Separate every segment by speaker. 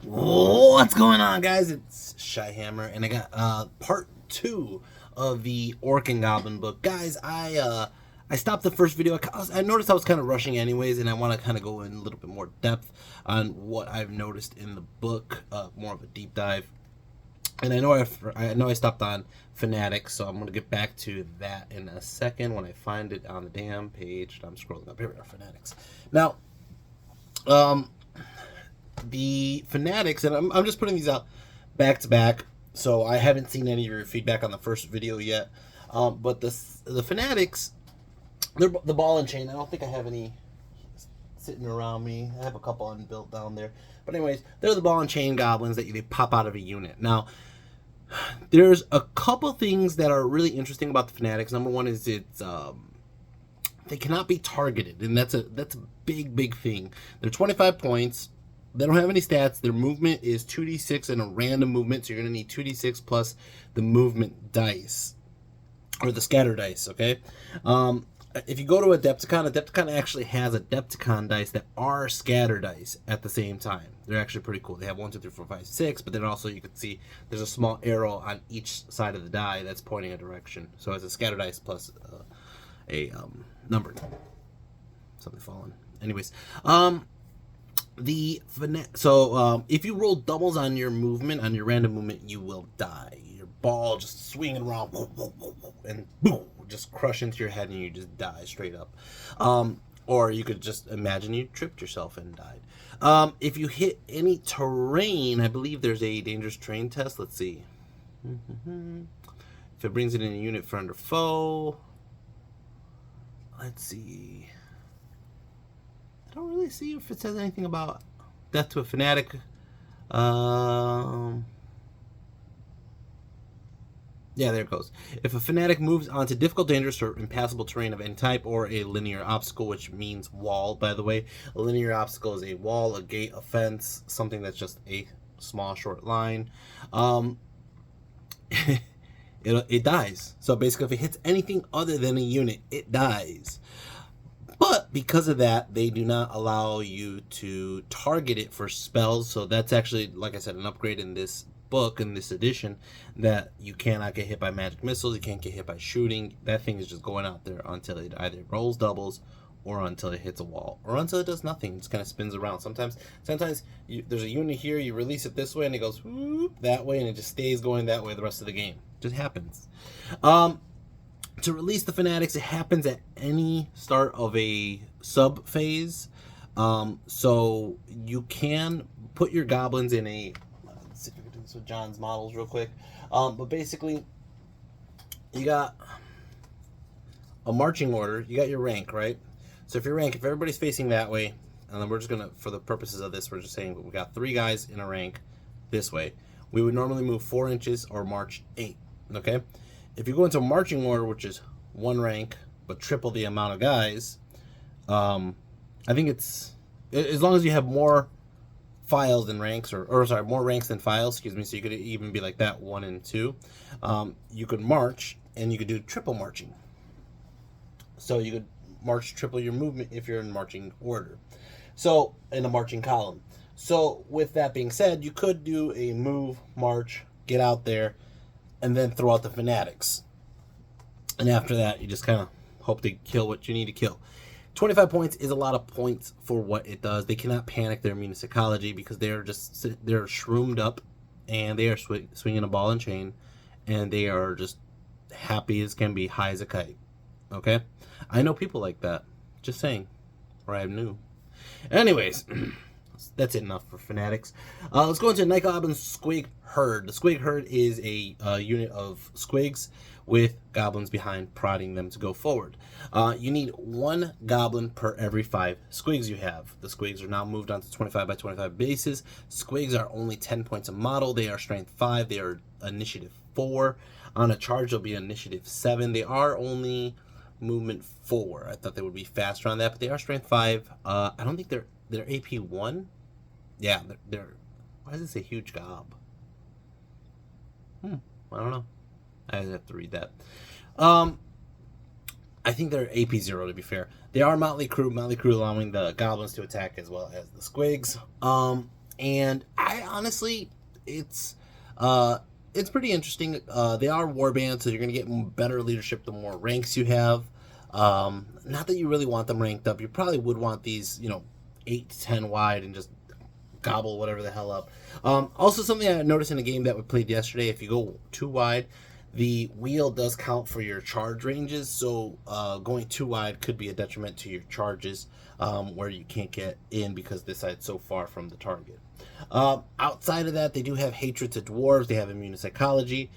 Speaker 1: What's going on, guys? It's Shyhammer, and I got part 2 of the Orc and Goblin book. Guys, I stopped the first video. I noticed I was kind of rushing anyways, and I want to kind of go in a little bit more depth on what I've noticed in the book, more of a deep dive. And I know I stopped on fanatics, so I'm going to get back to that in a second when I find it on the damn page. I'm scrolling up. Here we are, fanatics. Now, the fanatics, and I'm just putting these out back to back, so I haven't seen any of your feedback on the first video yet. But the fanatics, they're the ball and chain. I don't think I have any sitting around me. I have a couple unbuilt down there, but anyways, they're the ball and chain goblins that they pop out of a unit. Now, there's a couple things that are really interesting about the fanatics. Number one is it's they cannot be targeted, and that's a big thing. They're 25 points. They don't have any stats. Their movement is 2d6 and a random movement, so you're going to need 2d6 plus the movement dice, or the scatter dice, okay? If you go to Adepticon actually has Adepticon dice that are scatter dice at the same time. They're actually pretty cool. They have 1, 2, 3, 4, 5, 6, but then also you can see there's a small arrow on each side of the die that's pointing a direction. So it's a scatter dice plus a number. Something fallen. Anyways, if you roll doubles on your movement, on your random movement, you will die. Your ball just swinging around and boom, just crush into your head and you just die straight up. Or you could just imagine you tripped yourself and died. If you hit any terrain, I believe there's a dangerous terrain test. Let's see. If it brings it in a unit friend or foe. Let's see. I don't really see if it says anything about death to a fanatic. Yeah, there it goes. If a fanatic moves onto difficult, dangerous, or impassable terrain of any type, or a linear obstacle, which means wall, by the way. A linear obstacle is a wall, a gate, a fence, something that's just a small, short line. It dies. So basically, if it hits anything other than a unit, it dies. But because of that, they do not allow you to target it for spells. So that's actually, like I said, an upgrade in this book, in this edition, that you cannot get hit by magic missiles. You can't get hit by shooting. That thing is just going out there until it either rolls doubles or until it hits a wall or until it does nothing. It just kind of spins around. Sometimes there's a unit here, you release it this way and it goes whoop, that way, and it just stays going that way the rest of the game. It just happens. To release the fanatics, it happens at any start of a sub phase. So you can put your goblins in a, let's see if we can do this with John's models real quick. But basically, you got a marching order. You got your rank, right? So if everybody's facing that way, and then we're just gonna, for the purposes of this, we're just saying we got 3 guys in a rank this way. We would normally move 4 inches or march 8. Okay. If you go into a marching order, which is 1 rank but triple the amount of guys, I think it's, as long as you have more files than ranks, or sorry, more ranks than files, excuse me, so you could even be like that, 1 and 2, you could march, and you could do triple marching. So you could march triple your movement if you're in marching order, so in a marching column. So with that being said, you could do a move, march, get out there, and then throw out the fanatics. And after that, you just kind of hope to kill what you need to kill. 25 points is a lot of points for what it does. They cannot panic their immune psychology because they're shroomed up, and they are swinging a ball and chain, and they are just happy as can be, high as a kite. Okay? I know people like that. Just saying. Or I knew. Anyways, that's enough for fanatics. Let's go into Night Goblin Squig Herd. The Squig Herd is a unit of squigs with goblins behind, prodding them to go forward. You need 1 goblin per every 5 squigs you have. The squigs are now moved on to 25 by 25 bases. Squigs are only 10 points a model. They are strength 5. They are initiative 4. On a charge, they'll be initiative 7. They are only movement 4. I thought they would be faster on that, but they are strength 5. I don't think they're AP 1. Yeah, they're why does it say huge gob? I don't know. I have to read that. I think they're AP 0 to be fair. They are Motley Crew allowing the goblins to attack as well as the squigs. And I honestly, it's pretty interesting. They are warbands, so you're going to get better leadership the more ranks you have. Not that you really want them ranked up. You probably would want these, 8 to 10 wide and just gobble whatever the hell up. Also, something I noticed in a game that we played yesterday, if you go too wide, the wheel does count for your charge ranges, so going too wide could be a detriment to your charges, where you can't get in because this side's so far from the target. Outside of that, they do have hatred to dwarves. They have immune to psychology.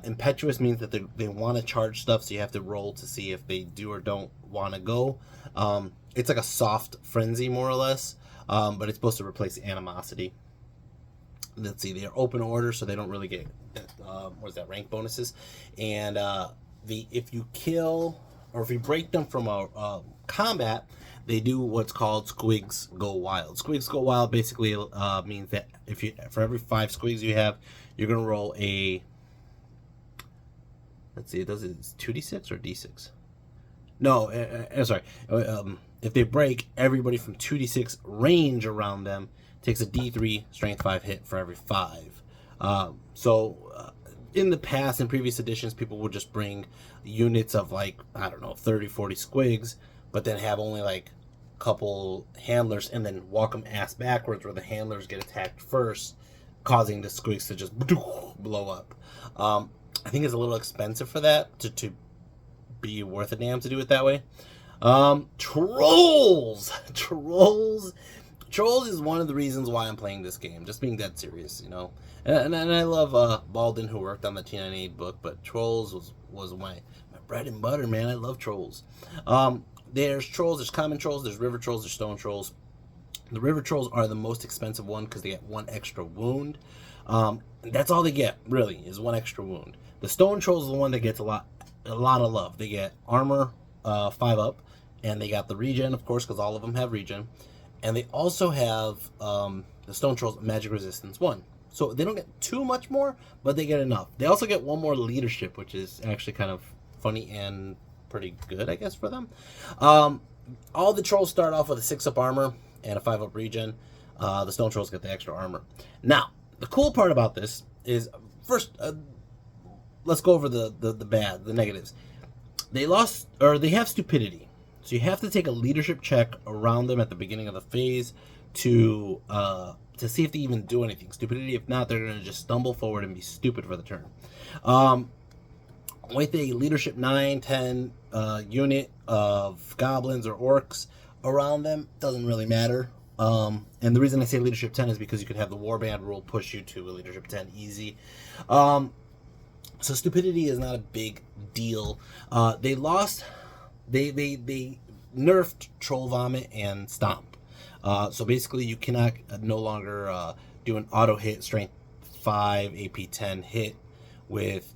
Speaker 1: Impetuous means that they want to charge stuff, so you have to roll to see if they do or don't want to go. It's like a soft frenzy, more or less, but it's supposed to replace animosity. Let's see, they're open order, so they don't really get rank bonuses. And if you kill or if you break them from a combat, they do what's called Squigs Go Wild. Squigs Go Wild basically means that for every 5 Squigs you have, you're gonna roll a. Let's see, it's 2d6 or d6? No, sorry. If they break, everybody from 2d6 range around them takes a d3 strength 5 hit for every 5. In the past, in previous editions, people would just bring units of 30, 40 Squigs, but then have only a couple handlers and then walk them ass backwards where the handlers get attacked first, causing the Squigs to just blow up. I think it's a little expensive for that to be worth a damn to do it that way. Trolls is one of the reasons why I'm playing this game. Just being dead serious, And I love Baldwin, who worked on the T98 book, but Trolls was my bread and butter, man. I love Trolls. There's Trolls, there's common Trolls, there's River Trolls, there's Stone Trolls. The River Trolls are the most expensive one because they get 1 extra wound. That's all they get, really, is 1 extra wound. The Stone Trolls is the one that gets a lot of love. They get armor 5 up, and they got the regen, of course, because all of them have regen. And they also have the Stone Trolls Magic Resistance 1. So they don't get too much more, but they get enough. They also get 1 more leadership, which is actually kind of funny and pretty good, I guess, for them. All the Trolls start off with a 6 up armor and a 5 up regen. The Stone Trolls get the extra armor. Now, the cool part about this is, first, let's go over the negatives. They have stupidity. So you have to take a leadership check around them at the beginning of the phase to see if they even do anything. Stupidity, if not, they're going to just stumble forward and be stupid for the turn. With a leadership 9, 10 unit of goblins or orcs around them, doesn't really matter. And the reason I say leadership 10 is because you could have the warband rule push you to a leadership 10 easy. So stupidity is not a big deal. They nerfed Troll Vomit and Stomp. So basically you cannot no longer do an auto hit strength 5 AP 10 hit with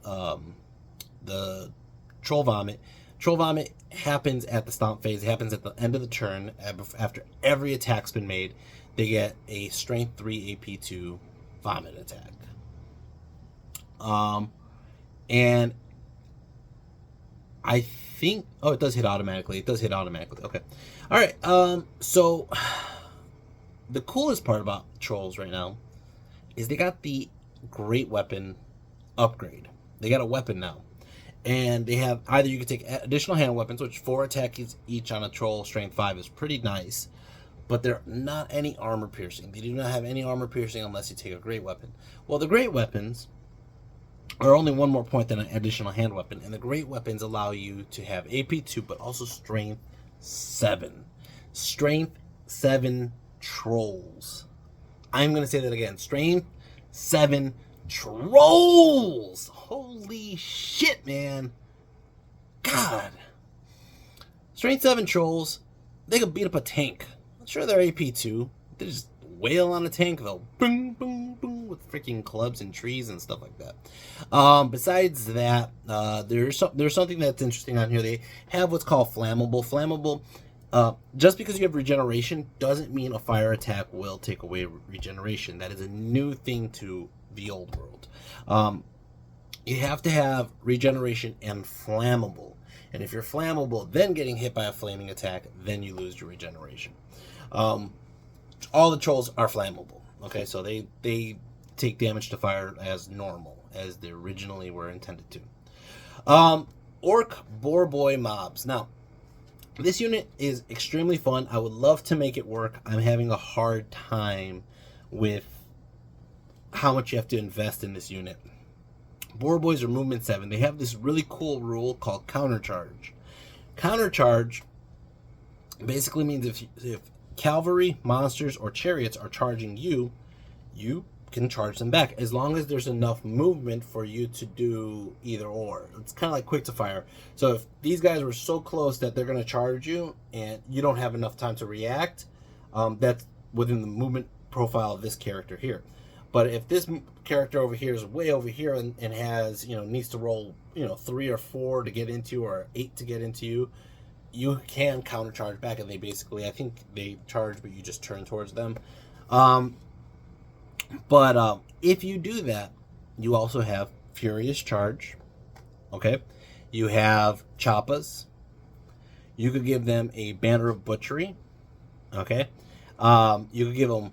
Speaker 1: the Troll Vomit. Troll Vomit happens at the Stomp phase. It happens at the end of the turn. After every attack's been made, they get a strength 3 AP 2 Vomit attack. And I think... Oh, it does hit automatically. Okay. Alright, so... The coolest part about Trolls right now is they got the Great Weapon upgrade. They got a weapon now. And they have... Either you can take additional hand weapons, which 4 attacks each on a Troll, strength 5 is pretty nice. But they're not any armor piercing. They do not have any armor piercing unless you take a Great Weapon. Well, the Great Weapons are only 1 more point than an additional hand weapon, and the Great Weapons allow you to have AP 2, but also Strength 7. Strength 7 Trolls. I'm going to say that again. Strength 7 Trolls! Holy shit, man. God. Strength 7 Trolls, they could beat up a tank. I'm sure they're AP 2. They just wail on a tank, though. Boom, boom, boom, with freaking clubs and trees and stuff like that. Besides that, there's something that's interesting on here. They have what's called flammable. Flammable, just because you have regeneration doesn't mean a fire attack will take away regeneration. That is a new thing to the old world. You have to have regeneration and flammable. And if you're flammable, then getting hit by a flaming attack, then you lose your regeneration. All the Trolls are flammable. Okay, so they take damage to fire as normal, as they originally were intended to. Orc Boar Boy mobs. Now, this unit is extremely fun. I would love to make it work. I'm having a hard time with how much you have to invest in this unit. Boar Boys are movement 7. They have this really cool rule called countercharge. Countercharge basically means if cavalry, monsters, or chariots are charging you, you can charge them back as long as there's enough movement for you to do either or. It's kind of like quick to fire. So if these guys were so close that they're going to charge you and you don't have enough time to react, that's within the movement profile of this character here. But if this character over here is way over here and has, needs to roll, 3 or 4 to get into or 8 to get into you, you can counter charge back, and they basically, I think they charge, but you just turn towards them. But if you do that, you also have Furious Charge. Okay, you have Choppas. You could give them a Banner of Butchery. Okay, you could give them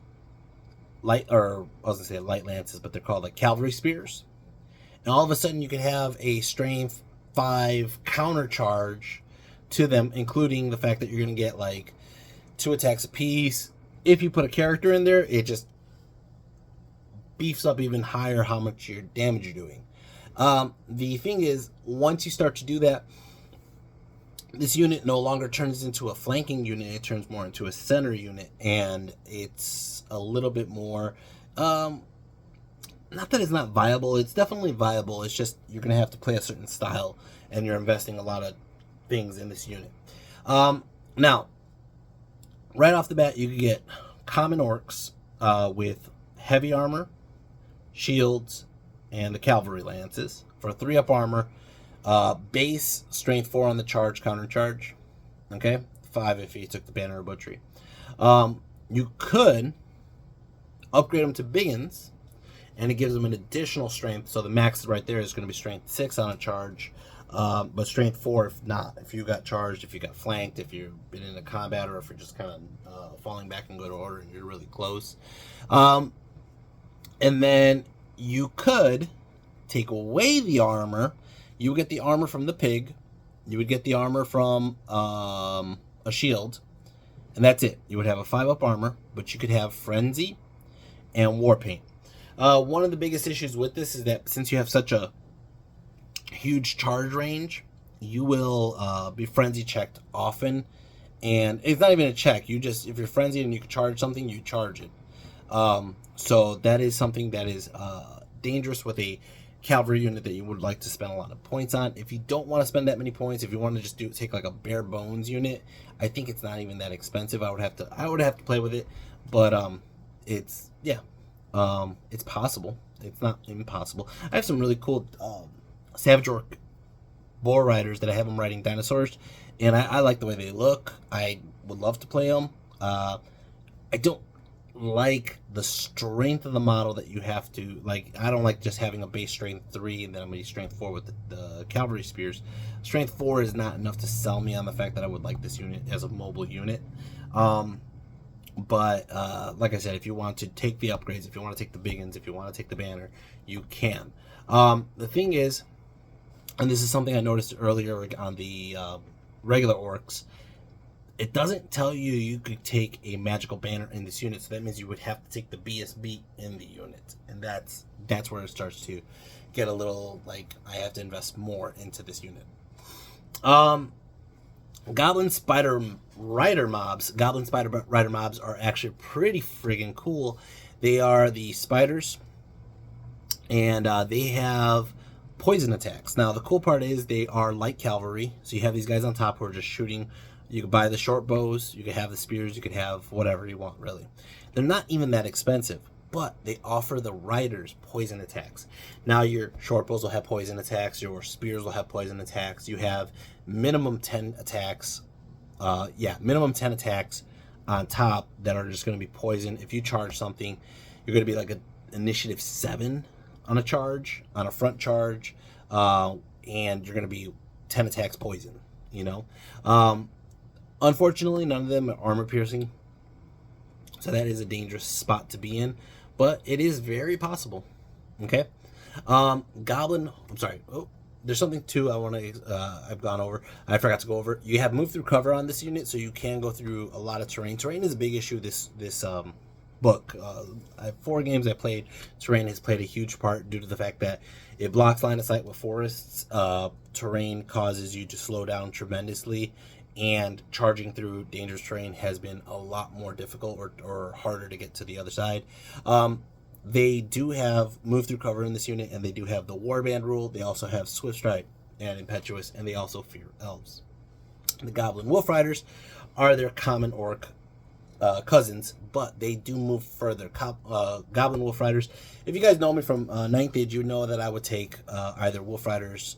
Speaker 1: light lances, but they're called like cavalry spears. And all of a sudden, you could have a strength 5 counter charge to them, including the fact that you're going to get like 2 attacks apiece. If you put a character in there, it just beefs up even higher how much your damage you're doing. The thing is, once you start to do that, this unit no longer turns into a flanking unit. It turns more into a center unit, and it's a little bit more, not that it's not viable, it's definitely viable. It's just you're going to have to play a certain style, and you're investing a lot of things in this unit. Now, right off the bat, you can get common orcs with heavy armor, shields, and the cavalry lances for 3-up armor. Base strength 4 on the charge, counter charge. Okay, 5 if you took the Banner of Butchery. You could upgrade them to biggins, and it gives them an additional strength. So the max right there is going to be strength 6 on a charge, but strength 4 if not. If you got charged, if you got flanked, if you've been in a combat, or if you're just kind of falling back and go to order and you're really close. And then you could take away the armor. You would get the armor from the pig. You would get the armor from a shield. And that's it. You would have a 5-up armor, but you could have Frenzy and War Paint. One of the biggest issues with this is that since you have such a huge charge range, you will be Frenzy checked often. And it's not even a check. You just, if you're frenzied and you can charge something, you charge it. So that is something that is dangerous with a cavalry unit that you would like to spend a lot of points on. If you don't want to spend that many points, if you want to just take like a bare bones unit, I think it's not even that expensive. I would have to play with it, but it's possible. It's not impossible. I have some really cool Savage Orc Boar Riders that I have them riding dinosaurs, and I like the way they look. I would love to play them. I don't like the strength of the model that you have to, like, I don't like just having a base strength 3 and then I'm going to be strength 4 with the cavalry spears. Strength 4 is not enough to sell me on the fact that I would like this unit as a mobile unit. But like I said, if you want to take the upgrades, if you want to take the biggins, if you want to take the banner, you can. The thing is, and this is something I noticed earlier on the regular orcs, it doesn't tell you you could take a magical banner in this unit, so that means you would have to take the BSB in the unit, and that's where it starts to get a little like I have to invest more into this unit. Goblin Spider Rider mobs. Goblin Spider Rider mobs are actually pretty friggin' cool. They are the spiders, and they have poison attacks. Now the cool part is they are light cavalry, so you have these guys on top who are just shooting. You could buy the short bows, you could have the spears, you could have whatever you want, really. They're not even that expensive, but they offer the riders poison attacks. Now your short bows will have poison attacks, your spears will have poison attacks. You have minimum 10 attacks, minimum 10 attacks on top that are just going to be poison. If you charge something, you're going to be like an initiative 7 on a charge, on a front charge, and you're going to be 10 attacks poison, Unfortunately, none of them are armor piercing, so that is a dangerous spot to be in. but it is very possible. Okay. Goblin. I'm sorry. Oh, there's something too I want to. I've gone over. I forgot to go over. You have move through cover on this unit, so you can go through a lot of terrain. Terrain is a big issue. This book. I have 4 games I played. Terrain has played a huge part due to the fact that it blocks line of sight with forests. Terrain causes you to slow down tremendously, and charging through dangerous terrain has been a lot more difficult or harder to get to the other side. They do have move through cover in this unit, and they do have the warband rule. They also have swift strike and impetuous, and they also fear elves. The goblin wolf riders are their common orc cousins, but they do move further. Goblin wolf riders, if you guys know me from 9th age, you know that I would take either wolf riders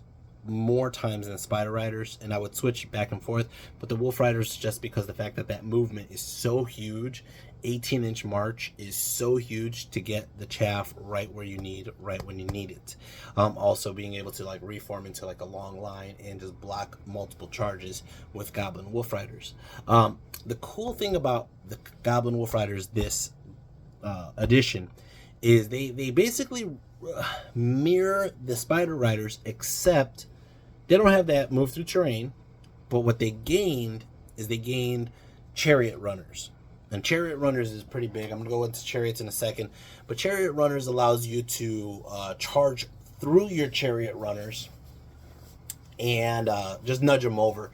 Speaker 1: more times than spider riders, and I would switch back and forth. But the wolf riders, just because the fact that that movement is so huge, 18-inch march is so huge to get the chaff right where you need, right when you need it. Also being able to like reform into like a long line and just block multiple charges with goblin wolf riders. The cool thing about the goblin wolf riders this edition is they basically mirror the spider riders, except they don't have that move through terrain. But what they gained is they gained chariot runners. And chariot runners is pretty big. I'm going to go into chariots in a second. But chariot runners allows you to charge through your chariot runners and just nudge them over.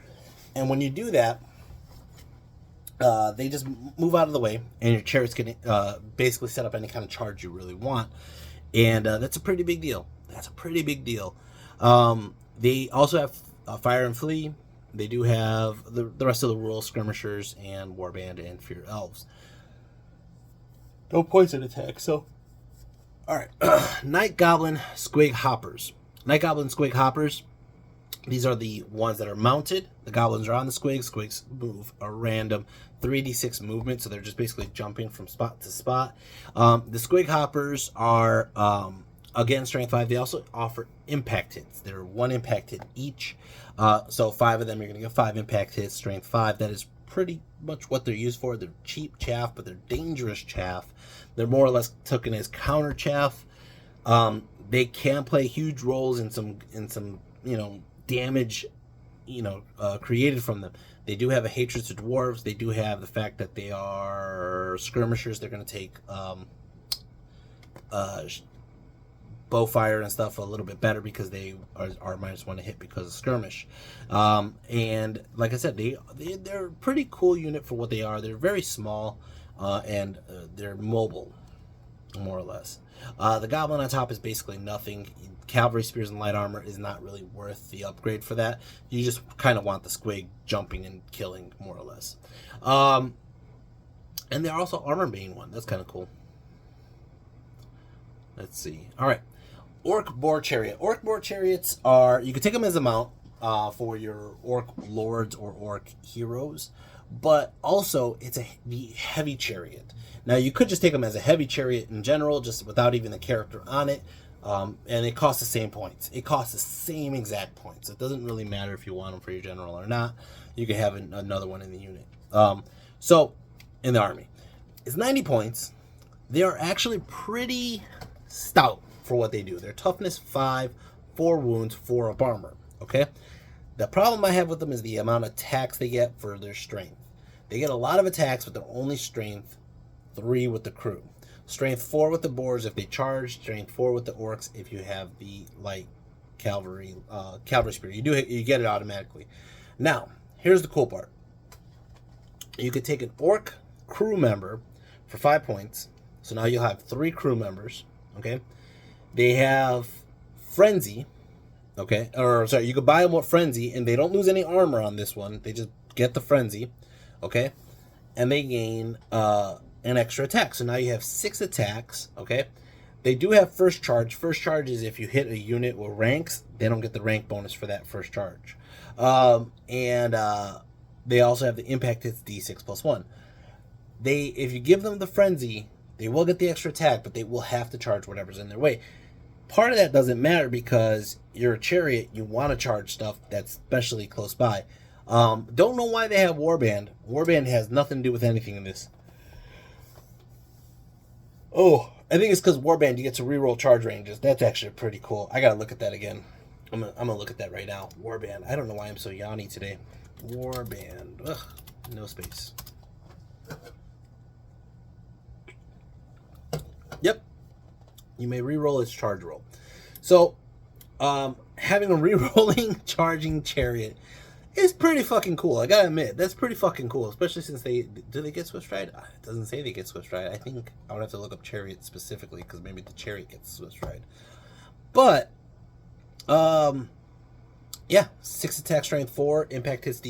Speaker 1: And when you do that, they just move out of the way, and your chariots can basically set up any kind of charge you really want. And that's a pretty big deal. That's a pretty big deal. They also have fire and flee. They do have the rest of the rural skirmishers and warband and fear elves. No poison attack, so. Alright. Night Goblin Squig Hoppers. Night Goblin Squig Hoppers. These are the ones that are mounted. The goblins are on the squigs. Squigs move a random 3d6 movement, so they're just basically jumping from spot to spot. The squig hoppers are, again, strength 5. They also offer impact hits. They're 1 impact hit each. So 5 of them, you're going to get 5 impact hits, strength 5. That is pretty much what they're used for. They're cheap chaff, but they're dangerous chaff. They're more or less taken as counter chaff. They can play huge roles in some damage, created from them. They do have a hatred to dwarves. They do have the fact that they are skirmishers. They're going to take bow fire and stuff a little bit better because they are -1 to hit because of skirmish. And like I said, they're a pretty cool unit for what they are. They're very small and they're mobile, more or less. The goblin on top is basically nothing. Cavalry, spears, and light armor is not really worth the upgrade for that. You just kind of want the squig jumping and killing, more or less. And they're also armor bane one. That's kind of cool. Let's see. All right. Orc boar chariot. Orc boar chariots are, you can take them as a mount for your orc lords or orc heroes, but also it's the heavy chariot. Now you could just take them as a heavy chariot in general, just without even the character on it. And it costs the same points. It costs the same exact points. It doesn't really matter if you want them for your general or not. You can have another one in the unit. So, in the army. It's 90 points. They are actually pretty stout for what they do. Their toughness 5, 4 wounds, 4 up armor. Okay? The problem I have with them is the amount of attacks they get for their strength. They get a lot of attacks, but they're only strength 3 with the crew. Strength 4 with the boars if they charge. Strength 4 with the orcs if you have the light cavalry spear. You get it automatically. Now, here's the cool part. You could take an orc crew member for 5 points. So now you'll have 3 crew members. Okay, they have frenzy. Okay, or sorry, you could buy them with frenzy, and they don't lose any armor on this one. They just get the frenzy. Okay, and they gain an extra attack. So now you have 6 attacks. Okay, they do have first charge. First charge is if you hit a unit with ranks, they don't get the rank bonus for that first charge. And they also have the impact hits D6 plus 1. If you give them the frenzy, they will get the extra attack, but they will have to charge whatever's in their way. Part of that doesn't matter because you're a chariot. You want to charge stuff that's especially close by. Don't know why they have Warband. Warband has nothing to do with anything in this. Oh, I think it's because Warband, you get to reroll charge ranges. That's actually pretty cool. I gotta look at that again. I'm gonna look at that right now. Warband. I don't know why I'm so yawny today. Warband. Ugh, no space. Yep. You may reroll its charge roll. So, having a rerolling charging chariot is pretty fucking cool. I gotta admit, that's pretty fucking cool. Especially since they get Swift Stride? It doesn't say they get Swift Stride. I think I would have to look up Chariot specifically because maybe the Chariot gets Swift Stride. But, yeah, 6 attack, strength 4, impact hits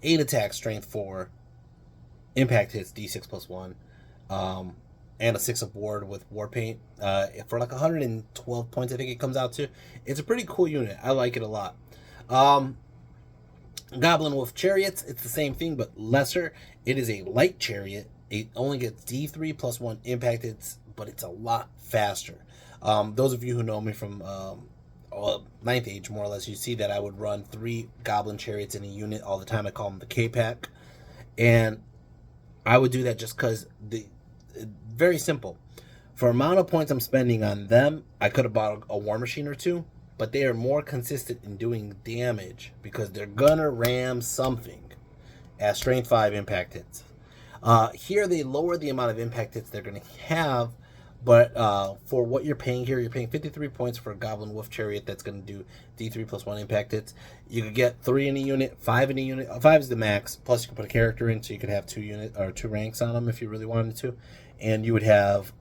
Speaker 1: 8 attack, strength 4, impact hits D6 plus 1, and a 6 of ward with war paint, for like 112 points I think it comes out to. It's a pretty cool unit. I like it a lot. Goblin with Chariots, it's the same thing but lesser. It is a light chariot. It only gets D3 plus 1 impact hits, but it's a lot faster. Those of you who know me from 9th Age, more or less, you see that I would run 3 Goblin Chariots in a unit all the time. I call them the K-Pack. And I would do that just because very simple. For amount of points I'm spending on them, I could have bought a war machine or 2, but they are more consistent in doing damage because they're gonna ram something as strength 5 impact hits. Here they lower the amount of impact hits they're gonna have, but for what you're paying here, you're paying 53 points for a Goblin Wolf Chariot that's going to do D3 plus 1 impact hits. You could get 3 in a unit, 5 in a unit. 5 is the max. Plus, you can put a character in, so you could have 2 ranks on them if you really wanted to. And you would have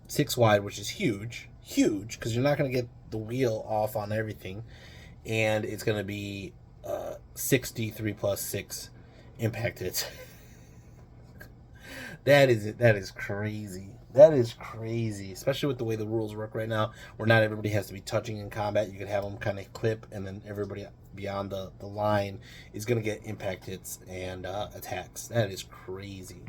Speaker 1: 6 wide, which is huge, because you're not going to get the wheel off on everything. And it's going to be 6 D3 plus 6 impact hits. That is crazy. That is crazy, especially with the way the rules work right now, where not everybody has to be touching in combat. You could have them kind of clip, and then everybody beyond the line is going to get impact hits and attacks. That is crazy.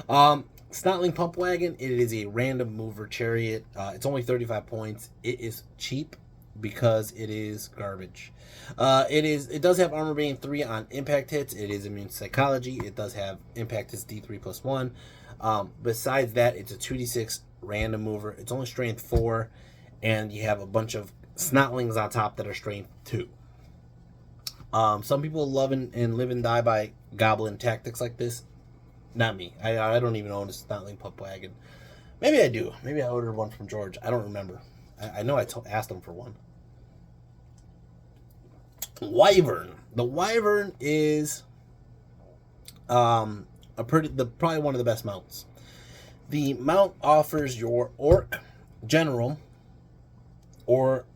Speaker 1: Snotling Pump Wagon, it is a random mover chariot. It's only 35 points. It is cheap because it is garbage. It does have armor being 3 on impact hits. It is immune to psychology. It does have impact hits D3 plus 1. Besides that, it's a 2d6 random mover. It's only strength 4, and you have a bunch of snotlings on top that are strength 2. Some people love and live and die by goblin tactics like this. Not me. I don't even own a snotling pump wagon. Maybe I do. Maybe I ordered one from George. I don't remember. I know I asked him for one. Wyvern. The Wyvern is probably one of the best mounts. The mount offers your orc general orc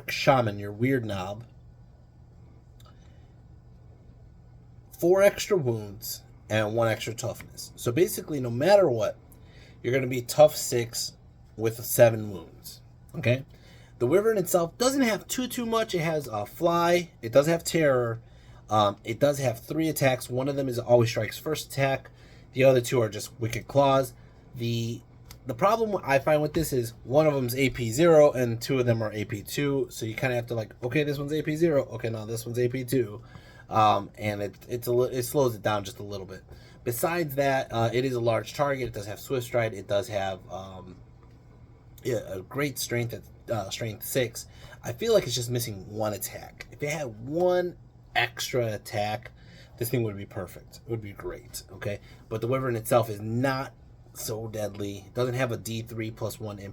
Speaker 1: shaman, your weird knob, 4 extra wounds and 1 extra toughness. So basically, no matter what, you're going to be tough 6 with 7 wounds. Okay. The Wyvern itself doesn't have too much. It has a fly. It does have terror. It does have 3 attacks. One of them is always strikes first attack. The other 2 are just wicked claws. The problem I find with this is one of them is AP 0 and 2 of them are AP 2. So you kind of have to like, okay, this one's AP 0. Okay, now this one's AP 2. And it slows it down just a little bit. Besides that, it is a large target. It does have Swift Stride. It does have a great strength at strength 6. I feel like it's just missing 1 attack. If it had 1 extra attack, this thing would be perfect. It would be great. Okay, but the Wyvern itself is not so deadly. It doesn't have a D3 plus 1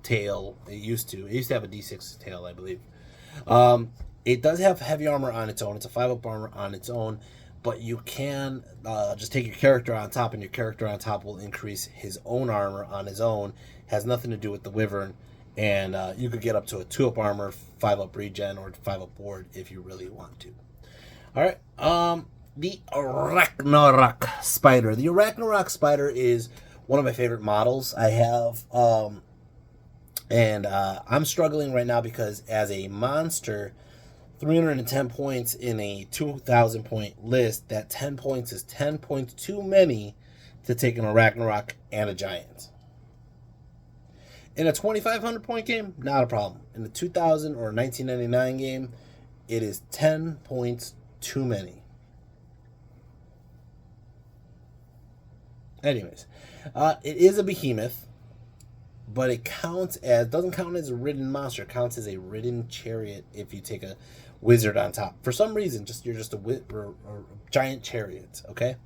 Speaker 1: tail. It used to have a D6 tail, I believe. It does have heavy armor on its own. It's a 5-up armor on its own, but you can just take your character on top, and your character on top will increase his own armor on his own. Has nothing to do with the Wyvern, and you could get up to a 2-up armor, 5-up regen, or 5-up ward if you really want to. All right, the Ragnarok Spider. The Ragnarok Spider is one of my favorite models I have, and I'm struggling right now because as a monster, 310 points in a 2,000 point list, that 10 points is 10 points too many to take in a Ragnarok and a Giant. In a 2,500 point game, not a problem. In a 2,000 or 1999 game, it is 10 points too many. Anyways, it is a behemoth, but it doesn't count as a ridden monster. It counts as a ridden chariot if you take a wizard on top. For some reason, you're just a giant chariot. Okay,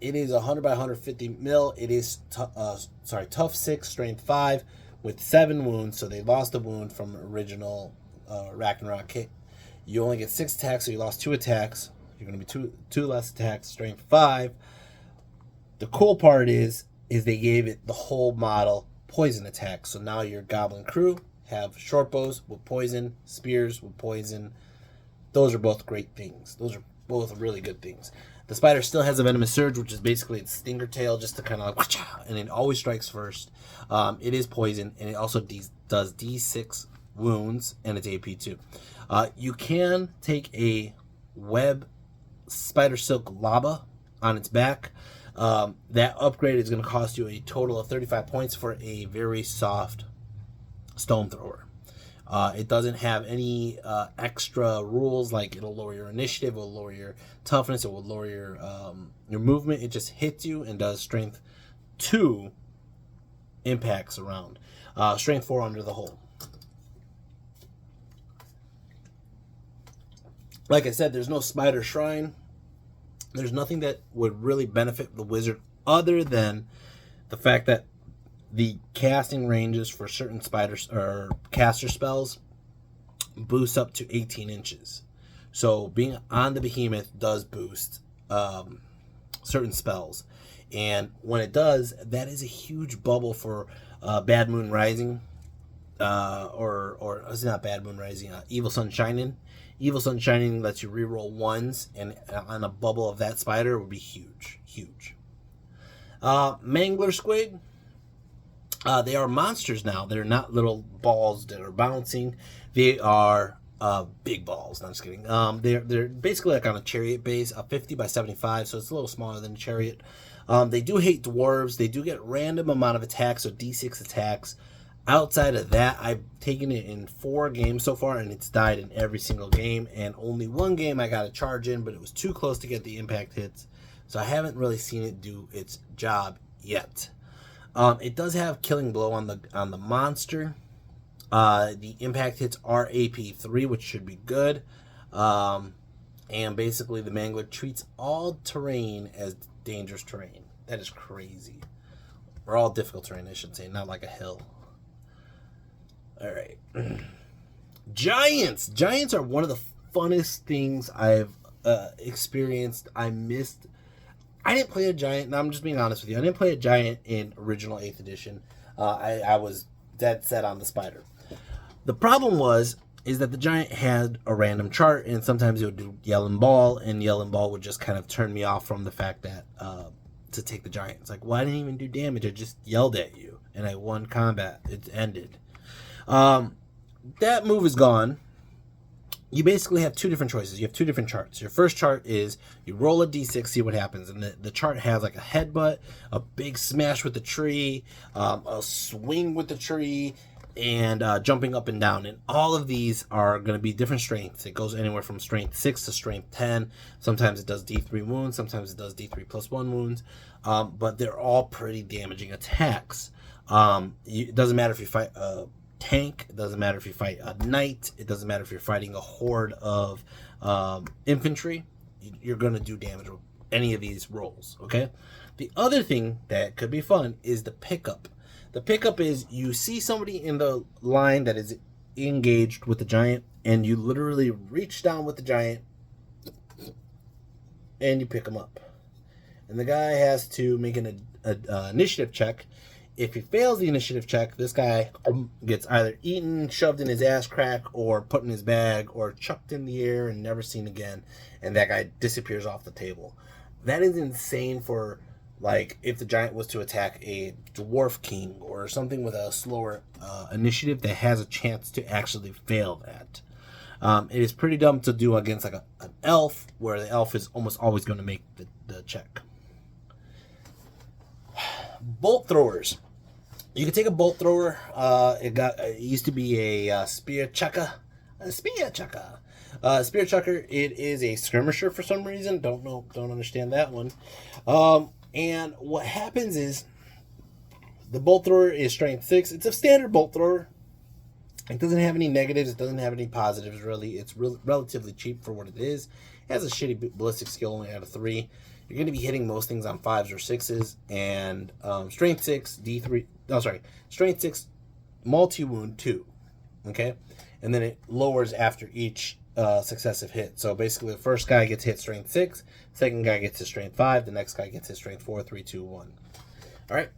Speaker 1: it is 100 by 150 mil. It is tough 6, strength 5, with 7 wounds. So they lost a wound from original Ragnarok kit. You only get 6 attacks, so you lost 2 attacks. You're going to be two less attacks, strength 5. The cool part is they gave it the whole model poison attack. So now your goblin crew have short bows with poison, spears with poison. Those are both great things. Those are both really good things. The spider still has a venomous surge, which is basically its stinger tail, just to kind of like, and it always strikes first. It is poison, and it also does D6 wounds, and it's AP 2. You can take a web spider silk lava on its back. That upgrade is going to cost you a total of 35 points for a very soft stone thrower. It doesn't have any extra rules, like it'll lower your initiative, it'll lower your toughness, it will lower your movement. It just hits you and does strength 2 impacts around. Strength 4 under the hull. Like I said, there's no spider shrine. There's nothing that would really benefit the wizard other than the fact that the casting ranges for certain spiders or caster spells boost up to 18 inches. So being on the behemoth does boost certain spells. And when it does, that is a huge bubble for Bad Moon Rising. Or it's not Bad Moon Rising, Evil Sun Shining. Evil Sun Shining lets you reroll 1s, and on a bubble of that spider would be huge. Mangler Squig. They are monsters now. They're not little balls that are bouncing. They are big balls. No, I'm just kidding. They're basically like on a chariot base, a 50 by 75, so it's a little smaller than a chariot. They do hate dwarves. They do get random amount of attacks, so D6 attacks. Outside of that, I've taken it in 4 games so far, and it's died in every single game. And only 1 game I got a charge in, but it was too close to get the impact hits. So I haven't really seen it do its job yet. It does have Killing Blow on the monster. The impact hits are AP 3, which should be good. And basically, the Mangler treats all terrain as dangerous terrain. That is crazy. Or all difficult terrain, I should say, not like a hill. All right. Giants. Giants are one of the funnest things I've experienced. I didn't play a giant, and I'm just being honest with you. I didn't play a giant in original 8th edition. I was dead set on the spider. The problem is that the giant had a random chart, and sometimes it would do yell and ball, and yell and ball would just kind of turn me off from the fact that to take the giant. It's like, well, I didn't even do damage. I just yelled at you, and I won combat. It ended. That move is gone. You basically have 2 different choices. You have 2 different charts. Your first chart is you roll a d6, see what happens. And the chart has like a headbutt, a big smash with the tree, a swing with the tree, and jumping up and down. And all of these are going to be different strengths. It goes anywhere from strength 6 to strength 10. Sometimes it does D3 wounds. Sometimes it does D3 plus 1 wounds. But they're all pretty damaging attacks. It doesn't matter if you fight tank, it doesn't matter if you fight a knight, it doesn't matter if you're fighting a horde of infantry, you're going to do damage with any of these rolls, okay? The other thing that could be fun is the pickup. The pickup is you see somebody in the line that is engaged with the giant, and you literally reach down with the giant and you pick them up. And the guy has to make an initiative check. If he fails the initiative check, this guy gets either eaten, shoved in his ass crack, or put in his bag, or chucked in the air and never seen again, and that guy disappears off the table. That is insane for, like, if the giant was to attack a dwarf king or something with a slower initiative that has a chance to actually fail that. It is pretty dumb to do against like an elf, where the elf is almost always going to make the check. Bolt throwers. You can take a bolt thrower. It used to be a spear chucker. Spear chucker. It is a skirmisher for some reason. Don't understand that one. And what happens is the bolt thrower is strength 6. It's a standard bolt thrower. It doesn't have any negatives. It doesn't have any positives, really. It's relatively cheap for what it is. It has a shitty ballistic skill only out of 3. You're going to be hitting most things on 5s or 6s. And strength 6, D3... No, sorry. Strength 6, multi-wound 2. Okay? And then it lowers after each successive hit. So basically, the first guy gets hit strength 6. Second guy gets his strength 5. The next guy gets his strength 4, 3, 2, 1. All right.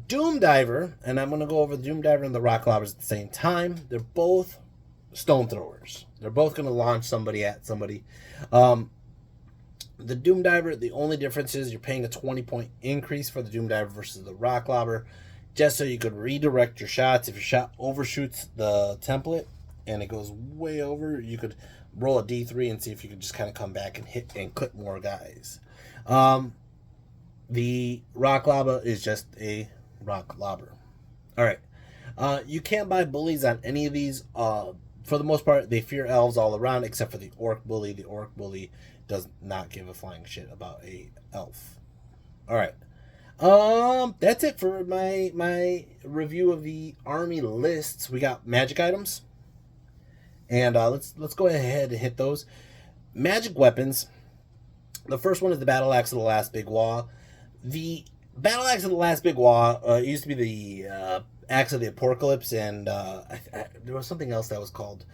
Speaker 1: Doom Diver, and I'm going to go over the Doom Diver and the Rock Lobbers at the same time. They're both stone throwers. They're both going to launch somebody at somebody. The Doom Diver, the only difference is you're paying a 20-point increase for the Doom Diver versus the Rock Lobber, just so you could redirect your shots. If your shot overshoots the template and it goes way over, you could roll a D3 and see if you could just kind of come back and hit and clip more guys. The Rock Lobber is just a Rock Lobber. All right. You can't buy bullies on any of these. For the most part, they fear elves all around, except for the Orc Bully. The Orc Bully does not give a flying shit about a elf. All right. That's it for my review of the army lists. We got magic items, and let's go ahead and hit those. Magic weapons. The first one is the Battle Axe of the Last Big Wall. The Battle Axe of the Last Big Wall used to be the Axe of the Apocalypse, and there was something else that was called.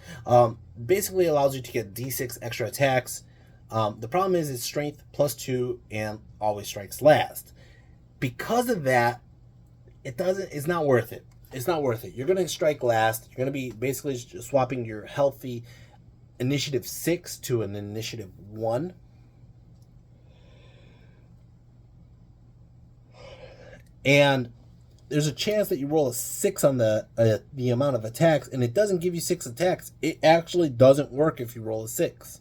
Speaker 1: Basically allows you to get D6 extra attacks. The problem is it's strength +2 and always strikes last. Because of that, it's not worth it. It's not worth it. You're going to strike last. You're going to be basically swapping your healthy initiative 6 to an initiative 1. And there's a chance that you roll a 6 on the amount of attacks, and it doesn't give you 6 attacks. It actually doesn't work if you roll a 6.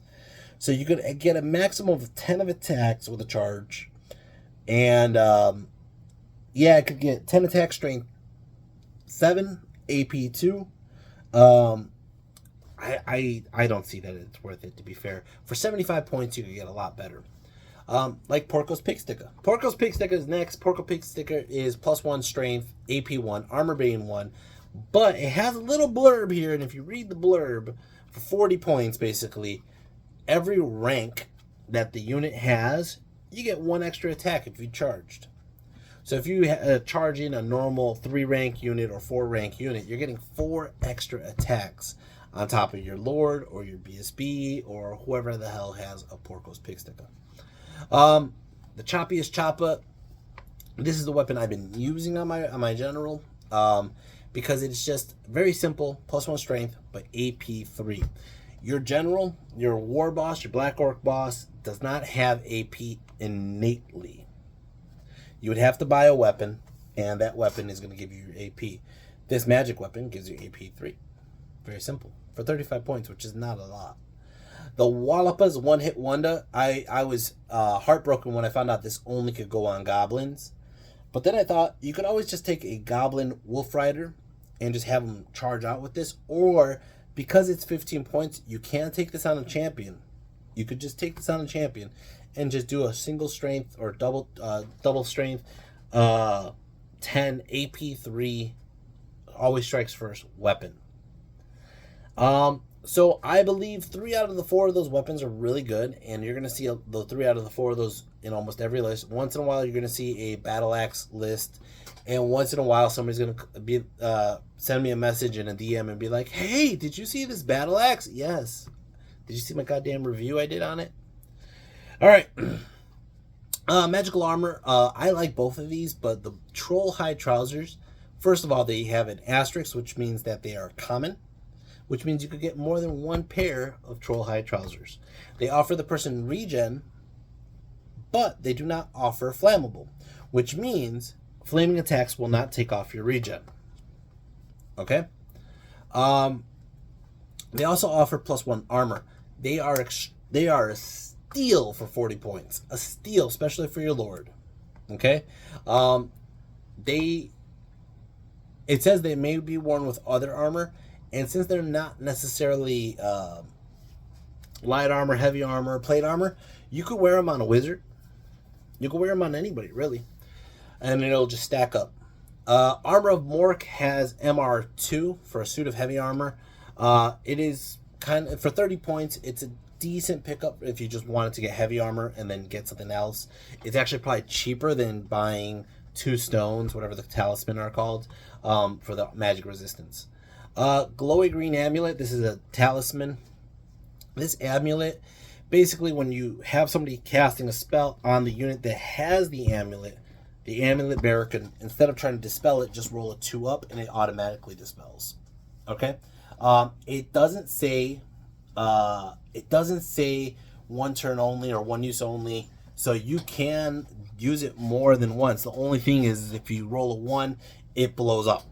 Speaker 1: So you could get a maximum of 10 of attacks with a charge. And, yeah, it could get 10 attack, strength 7, AP 2. I don't see that it's worth it, to be fair. For 75 points, you could get a lot better. Like Porco's Pig Sticker. Porco's Pig Sticker is next. Porco Pig Sticker is +1 strength, AP 1, armor bane 1. But it has a little blurb here, and if you read the blurb, for 40 points, basically, every rank that the unit has, you get 1 extra attack if you charged. So if you charge in a normal 3-rank unit or 4-rank unit, you're getting 4 extra attacks on top of your Lord or your BSB or whoever the hell has a Porco's Pig Sticker. The Choppiest Choppa. This is the weapon I've been using on my general, because it's just very simple, +1 strength, but AP 3. Your general, your war boss, your Black Orc boss does not have AP innately. You would have to buy a weapon, and that weapon is going to give you your AP. This magic weapon gives you AP 3. Very simple. For 35 points, which is not a lot. The Wallopa's one-hit wonder. I was heartbroken when I found out this only could go on goblins. But then I thought you could always just take a goblin wolf rider and just have them charge out with this. Or, because it's 15 points, you can take this on a champion. You could just take this on a champion and just do a single strength or double strength, 10 AP 3, always strikes first weapon. So I believe 3 out of the 4 of those weapons are really good, and you're going to see the 3 out of the 4 of those in almost every list. Once in a while, you're going to see a battle axe list, and once in a while, somebody's going to be send me a message in a DM and be like, "Hey, did you see this battle axe?" Yes. Did you see my goddamn review I did on it? All right. Magical armor. I like both of these, but the troll hide trousers. First of all, they have an asterisk, which means that they are common, which means you could get more than 1 pair of troll hide trousers. They offer the person regen, but they do not offer flammable, which means flaming attacks will not take off your regen. Okay? They also offer +1 armor. They are a steal for 40 points. A steal, especially for your Lord. Okay? It says they may be worn with other armor, and since they're not necessarily light armor, heavy armor, plate armor, you could wear them on a wizard. You could wear them on anybody, really. and it'll just stack up. Armor of Mork has MR2 for a suit of heavy armor. It is kind of, for 30 points, it's a decent pickup if you just wanted to get heavy armor and then get something else. It's actually probably cheaper than buying 2 stones, whatever the talisman are called, for the magic resistance. Glowy green amulet. This is a talisman. This amulet, basically when you have somebody casting a spell on the unit that has the amulet bearer can, instead of trying to dispel it, just roll a 2 up and it automatically dispels. Okay? It doesn't say one turn only or one use only, so you can use it more than once. The only thing is if you roll a 1, it blows up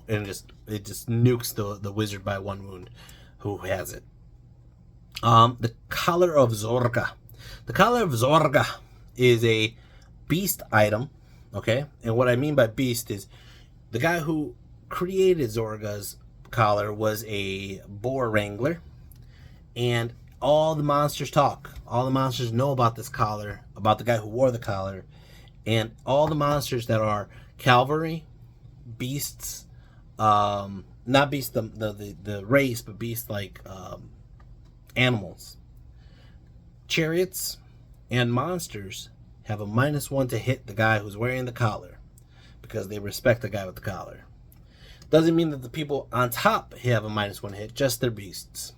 Speaker 1: and it just nukes the wizard by 1 wound who has it. The Collar of Zorga. The Collar of Zorga is a beast item, okay? And what I mean by beast is the guy who created Zorga's collar was a boar wrangler, and all the monsters talk. All the monsters know about this collar, about the guy who wore the collar, and all the monsters that are cavalry, beasts, not beasts the race, but beasts like animals, chariots, and monsters have a -1 to hit the guy who's wearing the collar because they respect the guy with the collar. Doesn't mean that the people on top have a -1 hit, just their beasts.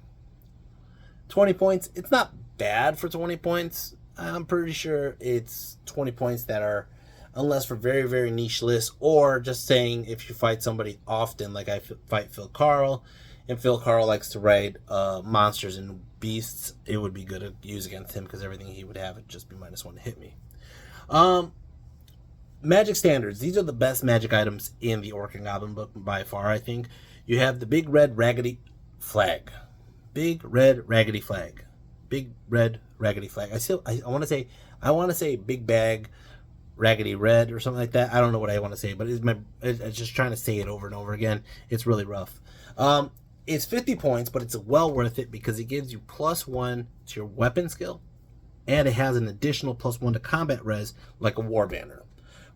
Speaker 1: 20 points. It's not bad for 20 points. I'm pretty sure it's 20 points that are, unless for very, very niche lists, or just saying if you fight somebody often, like I fight Phil Carl, and Phil Carl likes to ride monsters and beasts, it would be good to use against him because everything he would have would just be -1 to hit me. Magic standards. These are the best magic items in the Orc and Goblin book by far, I think. You have the big red raggedy flag. Big red raggedy flag. Big red raggedy flag. I want to say big bag raggedy red or something like that. I don't know what I want to say, but it's just trying to say it over and over again. It's really rough. It's 50 points, but it's well worth it because it gives you +1 to your weapon skill, and it has an additional +1 to combat res like a war banner.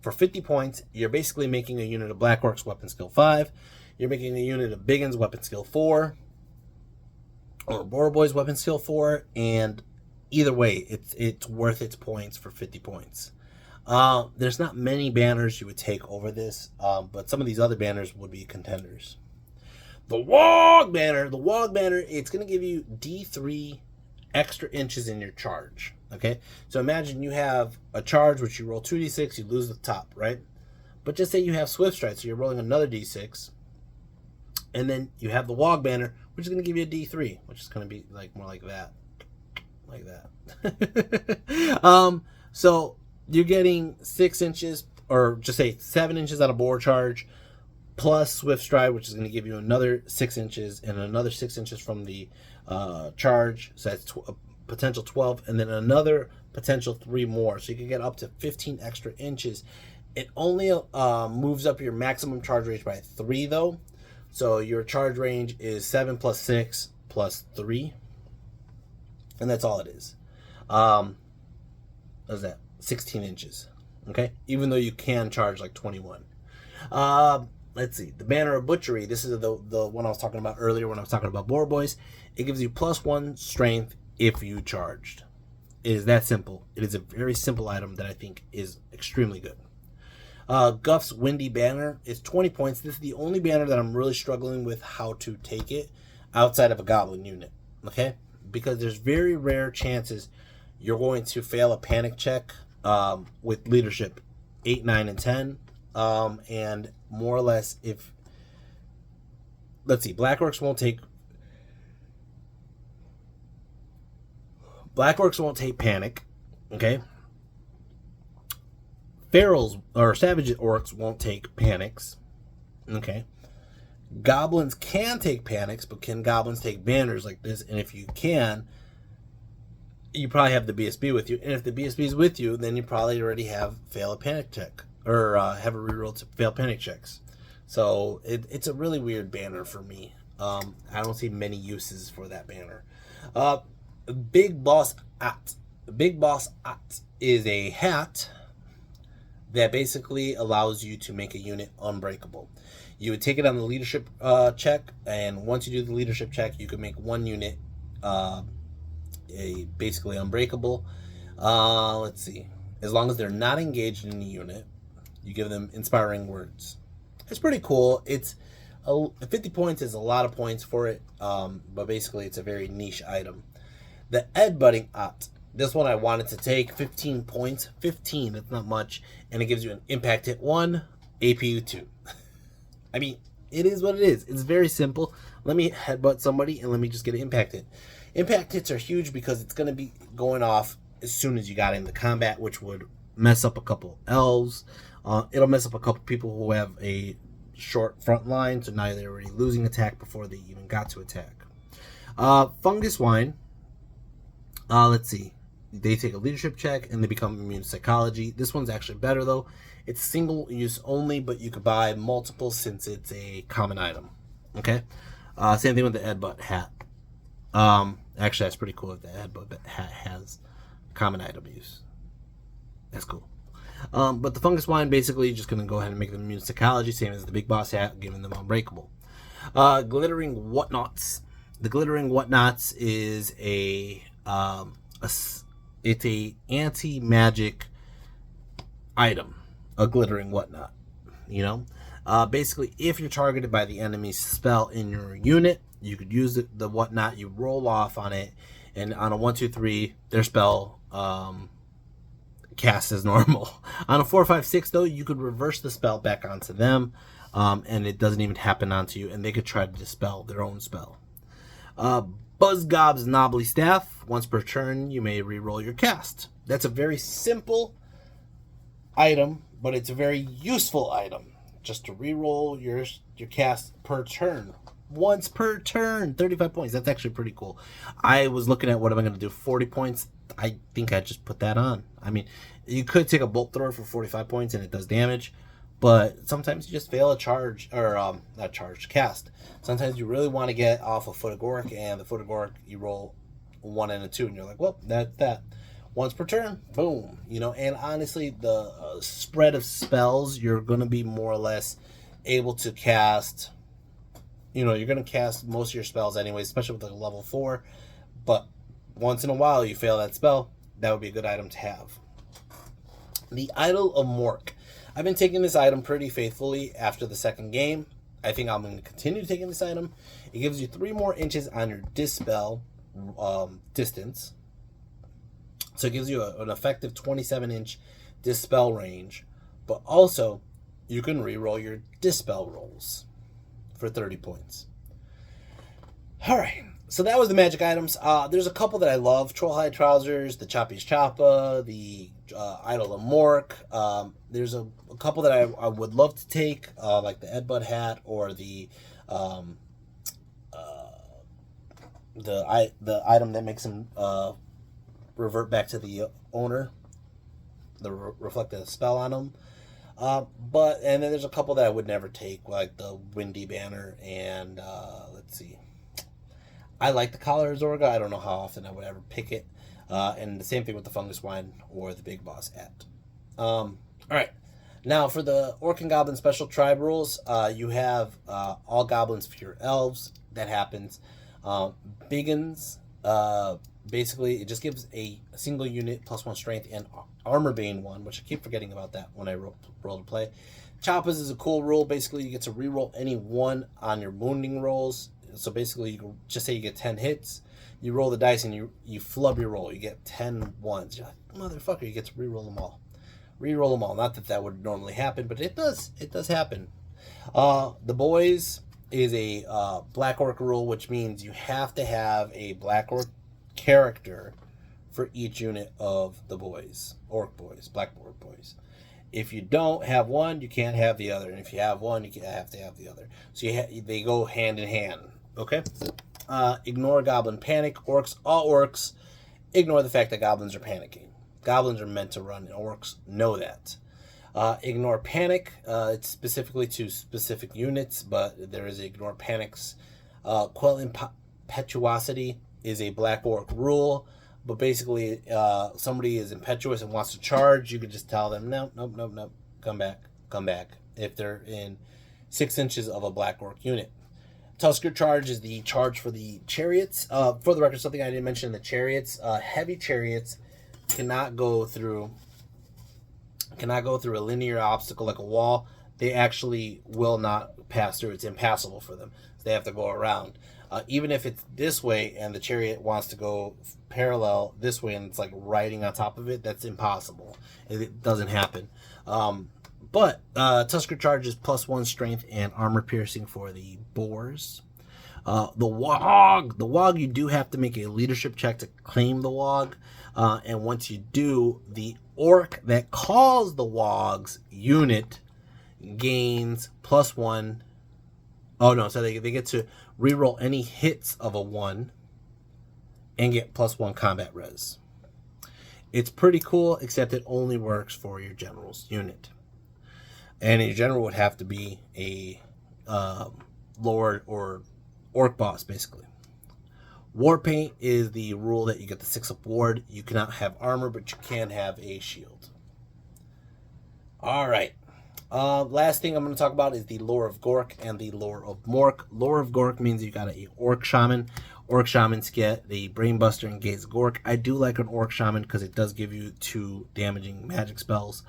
Speaker 1: For 50 points, you're basically making a unit of Black Orcs weapon skill 5. You're making a unit of Biggins weapon skill 4, or Boar Boys weapon skill 4, and either way, it's worth its points for 50 points. There's not many banners you would take over this, but some of these other banners would be contenders. The Wog Banner, it's going to give you D3 extra inches in your charge, okay? So imagine you have a charge which you roll 2d6, you lose the top, right? But just say you have Swift Stride, so you're rolling another d6, and then you have the Wog Banner, which is going to give you a d3, which is going to be like more like that. Like that. So you're getting 6 inches, or just say 7 inches out of boar charge, plus Swift Stride, which is going to give you another 6 inches, and another 6 inches from the charge, so that's a potential 12, and then another potential 3 more, so you can get up to 15 extra inches. It only moves up your maximum charge range by 3, though, so your charge range is 7 plus 6 plus 3, and that's all it is. What is that? 16 inches, okay? Even though you can charge like 21. Let's see, the Banner of Butchery. This is the one I was talking about earlier when I was talking about Boar Boys. It gives you +1 strength if you charged. It is that simple. It is a very simple item that I think is extremely good. Guff's Windy Banner is 20 points. This is the only banner that I'm really struggling with how to take it outside of a Goblin unit, okay? Because there's very rare chances you're going to fail a panic check with leadership 8, 9, and 10. And more or less, if, let's see, Black Orcs won't take panic, okay? Ferals or Savage Orcs won't take panics, okay? Goblins can take panics, but can Goblins take banners like this? And if you can, you probably have the BSB with you. And if the BSB is with you, then you probably already have fail a panic check, or have a reroll to fail panic checks. So it's a really weird banner for me. I don't see many uses for that banner. Big Boss At. Big Boss At is a hat that basically allows you to make a unit unbreakable. You would take it on the leadership check, and once you do the leadership check, you can make one unit basically unbreakable. Let's see. As long as they're not engaged in the unit, you give them inspiring words. It's pretty cool. 50 points is a lot of points for it, but basically it's a very niche item. The Headbutting Ot. This one I wanted to take 15 points. 15, that's not much. And it gives you an impact hit 1, APU 2. I mean, it is what it is. It's very simple. Let me headbutt somebody and let me just get an impact hit. Impact hits are huge because it's going to be going off as soon as you got into combat, which would mess up a couple elves. It'll mess up a couple people who have a short front line, so now they're already losing attack before they even got to attack. Fungus Wine. Let's see. They take a leadership check and they become immune to psychology. This one's actually better though. It's single use only, but you could buy multiple since it's a common item. Okay. Same thing with the Headbutt Hat. Actually, that's pretty cool that the Headbutt Hat has common item use. That's cool. But the Fungus Wine, basically, just going to go ahead and make them immune to psychology, same as the Big Boss Hat, giving them unbreakable. Glittering Whatnots. The Glittering Whatnots is it's a anti-magic item, a glittering whatnot, you know. Basically, if you're targeted by the enemy's spell in your unit, you could use the whatnot. You roll off on it, and on a 1, 2, 3, their spell cast as normal. On a 4, 5, 6, though, you could reverse the spell back onto them, and it doesn't even happen onto you, and they could try to dispel their own spell. Buzzgob's Knobbly Staff. Once per turn, you may reroll your cast. That's a very simple item, but it's a very useful item. Just to reroll your cast per turn. Once per turn. 35 points. That's actually pretty cool. I was looking at what am I going to do? 40 points. I think I just put that on. I mean, you could take a bolt thrower for 45 points and it does damage. But sometimes you just fail a charge, or not charge, cast. Sometimes you really want to get off a Foot of Gork, and the Foot of Gork, you roll a 1 and a 2, and you're like, well, that's that. Once per turn, boom. You know, and honestly, the spread of spells, you're going to be more or less able to cast. You know, you're going to cast most of your spells anyway, especially with like a level 4. But once in a while, you fail that spell, that would be a good item to have. The Idol of Mork. I've been taking this item pretty faithfully after the second game. I think I'm going to continue taking this item. It gives you 3 more inches on your dispel distance. So it gives you an effective 27-inch dispel range. But also, you can reroll your dispel rolls for 30 points. Alright, so that was the magic items. There's a couple that I love. Trollhide Trousers, the Choppy's Choppa, the Idol of Mork. There's a couple that I would love to take, like the Headbutt Hat or the item that makes him revert back to the owner, the reflective spell on him. And then there's a couple that I would never take, like the Windy Banner and let's see. I like the Collar Zorga. I don't know how often I would ever pick it. And the same thing with the Fungus Wine or the Big Boss Hat. Alright. Now, for the Orc and Goblin Special Tribe rules, you have all Goblins fear Elves. That happens. Biggins, basically, it just gives a single unit +1 strength and Armor Bane 1, which I keep forgetting about that when I roll to play. Choppas is a cool rule. Basically, you get to reroll any 1 on your wounding rolls. So basically, you can just say you get 10 hits. You roll the dice and you flub your roll. You get 10 ones. You're like, motherfucker, you get to reroll them all. Reroll them all. Not that that would normally happen, but it does. It does happen. The Boys is a Black Orc rule, which means you have to have a Black Orc character for each unit of the Boys. Orc Boys. Black Orc Boys. If you don't have one, you can't have the other. And if you have one, you have to have the other. So they go hand in hand. Okay? Ignore Goblin Panic. Orcs. All Orcs ignore the fact that Goblins are panicking. Goblins are meant to run, and Orcs know that. Ignore Panic. It's specifically to specific units, but there is Ignore Panics. Quell Impetuosity is a Black Orc rule, But basically, somebody is impetuous and wants to charge, you could just tell them, no, nope, nope, nope, come back, if they're in 6 inches of a Black Orc unit. Tusker Charge is the charge for the Chariots. For the record, something I didn't mention, the Chariots, heavy Chariots cannot go through a linear obstacle like a wall. They actually will not pass through. It's impassable for them. So they have to go around. Even if it's this way and the chariot wants to go parallel this way and it's like riding on top of it, that's impossible. It doesn't happen. But Tusker Charge is +1 strength and armor piercing for the boars. The Wog, you do have to make a leadership check to claim the Wog. And once you do, the Orc that calls the Wog's unit gains +1. Oh no, so they get to reroll any hits of a 1 and get +1 combat res. It's pretty cool, except it only works for your general's unit. And your general would have to be a lord or orc boss, basically. War Paint is the rule that you get the 6-up ward. You cannot have armor, but you can have a shield. All right. Last thing I'm going to talk about is the lore of Gork and the lore of Mork. Lore of Gork means you got a orc shaman. Orc shamans get the Brainbuster and Gaze Gork. I do like an orc shaman because it does give you 2 damaging magic spells.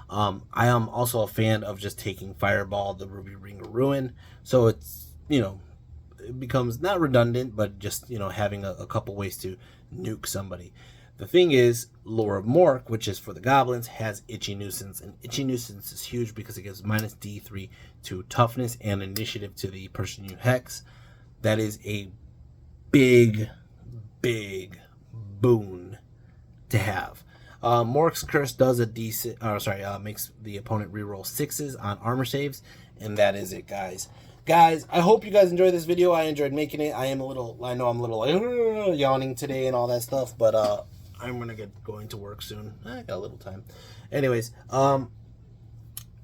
Speaker 1: I am also a fan of just taking Fireball, the Ruby Ring of Ruin. So it's, it becomes not redundant, but just, having a couple ways to nuke somebody. The thing is, Lore of Mork, which is for the goblins, has Itchy Nuisance. And Itchy Nuisance is huge because it gives -D3 to toughness and initiative to the person you hex. That is a big, big boon to have. Mork's Curse does makes the opponent reroll 6s on armor saves, and that is it, guys. Guys, I hope you guys enjoyed this video. I enjoyed making it. I know I'm a little yawning today and all that stuff, but I'm gonna get going to work soon. I got a little time. Anyways,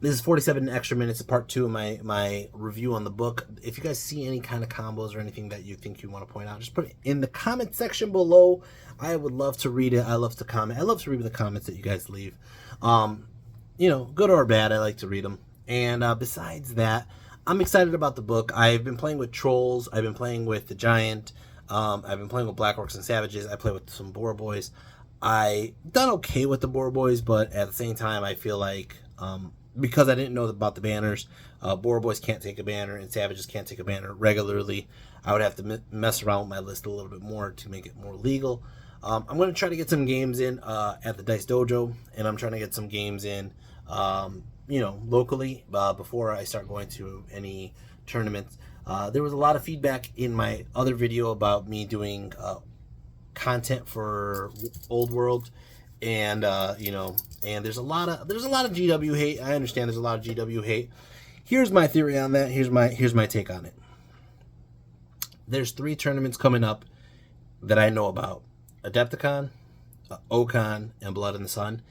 Speaker 1: this is 47 extra minutes of part 2 of my review on the book. If you guys see any kind of combos or anything that you think you want to point out, just put it in the comment section below. I would love to read it. I love to comment. I love to read the comments that you guys leave. Good or bad, I like to read them. And besides that, I'm excited about the book. I've been playing with trolls. I've been playing with the giant. I've been playing with Black Orcs and Savages. I play with some Boar Boys. I done okay with the Boar Boys, but at the same time, I feel like because I didn't know about the banners, Boar Boys can't take a banner and Savages can't take a banner regularly. I would have to mess around with my list a little bit more to make it more legal. I'm going to try to get some games in at the Dice Dojo, and I'm trying to get some games in, locally before I start going to any tournaments. There was a lot of feedback in my other video about me doing content for Old World, and and there's a lot of GW hate. I understand there's a lot of GW hate. Here's my theory on that. Here's my take on it. There's 3 tournaments coming up that I know about: Adepticon, Ocon, and Blood in the Sun.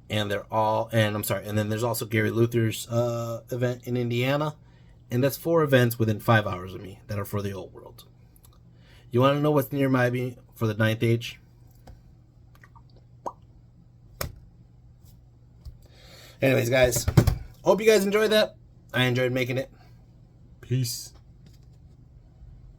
Speaker 1: And and then there's also Gary Luther's event in Indiana. And that's 4 events within 5 hours of me that are for the Old World. You want to know what's near me for the 9th Age? Anyways, guys, hope you guys enjoyed that. I enjoyed making it. Peace.